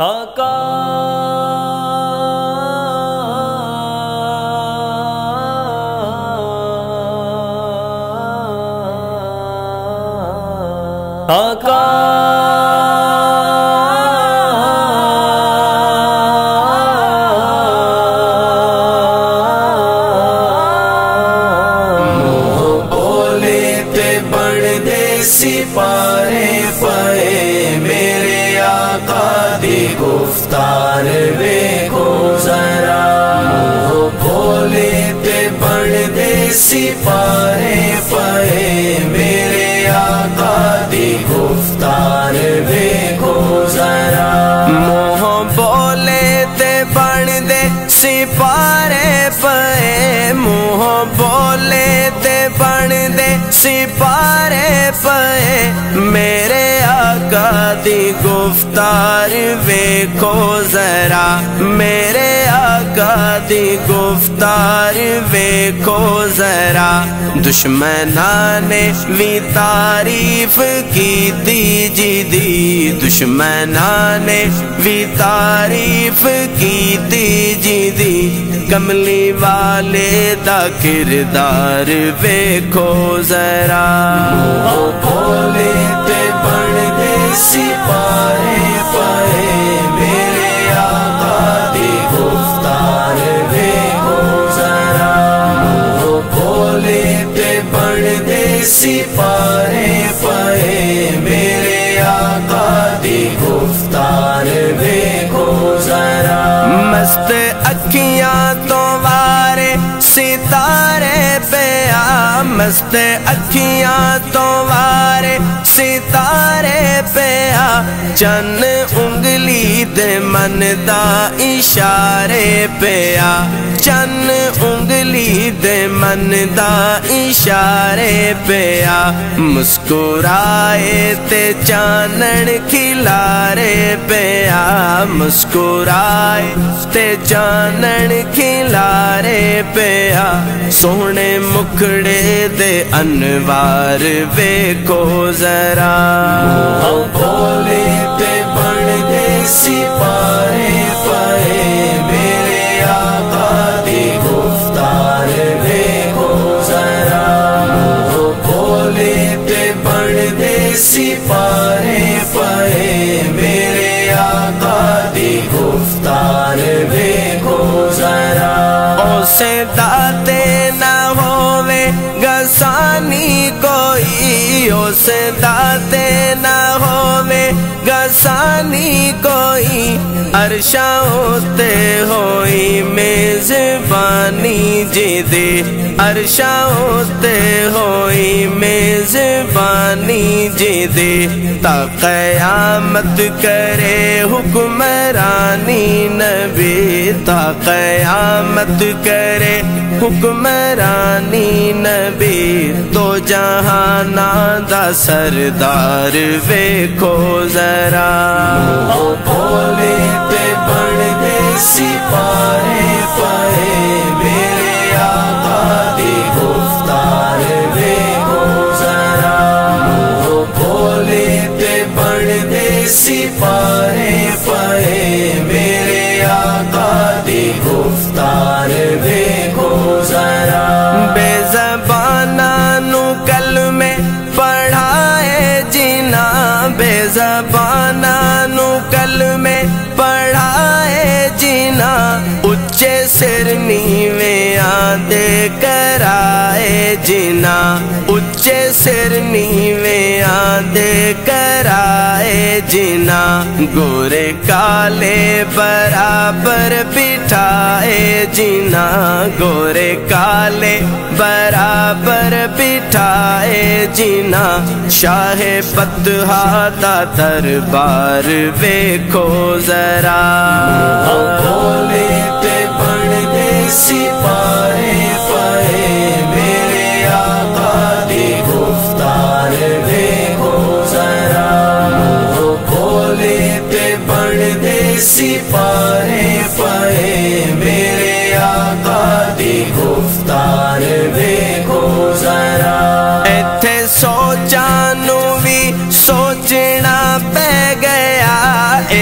آقا آقا سپارے پائے میرے آقا دی گفتار ویکھو ذرا بولے تے بن دے سپارے پائے میرے آقا دی گفتار ویکھو ذرا منہ بولے تے بن دے سپارے پائے منہ بولے تے بن دے سپارے پائے میرے آقا دی گفتار ویکھو ذرا میرے آقا دی گفتار ویکھو ذرا دشمناں نے بھی تعریف کیتی جی دی دشمناں نے بھی تعریف کیتی جی دی کملی والے دا کردار ویکھو ذرا بولے تے بن دے سپارے پائے میرے آقا دی گفتار ویکھو ذرا بولے تے بن دے سپارے پائے میرے آقا دی گفتار ویکھو ذرا مست اکھیاں تو وارے ستارے پیا مست اکھیاں تو وارے ستارے پیا چن انگلی دے من دا اشارے پیا چن انگلی دے من دا اشارے پیا مسکرائے تے چانن کھلارے پیا مسکرائے تے چانن کھلارے پیا سونے مکھڑے دے انوار ویکھو ذرا بولے تے بن دے سپارے پائے میرے آقا دی گفتار ویکھو ذرا بولے تے بن دے سپارے پائے میرے آقا دی گفتار ویکھو ذرا اسے داتے نہ ہووے گسانی کوئی اسے داتے نہ ہووے گسانی کوئی عرشاں تے ہوئی میزبانی جی دی عرشاں تے ہوئی میزبانی جی دی تا قیامت کرے حکمرانی نبی تا قیامت کرے حکمرانی نبی تو جہاناں دا سردار ویکھو ذرا بولے تے بن دے سپارے پائے میرے آقا دی گفتار ویکھو ذرا بولے تے بن دے سپارے پائے میرے آقا دی گفتار ویکھو ذرا بے زباناں نو کلمے پڑھائے جنا بے زباناں نو کلمے پڑھائے جنا اچے سر نیویں آندے کرائے جنا اچے سر نیویں آندے کرائے جنا گورے کالے برابر بٹھائے جنا گورے کالے برابر بٹھائے جنا شاہ بدھا دا دربار ویکھو ذرا بولے تے بن دے سپارے پائے میرے آقا دی گفتار ویکھو ذرا بولے تے بن دے سپارے پائے میرے آقا دی گفتار ویکھو ذرا ایتھے سوچاں نو وی سوچنا پہ گیا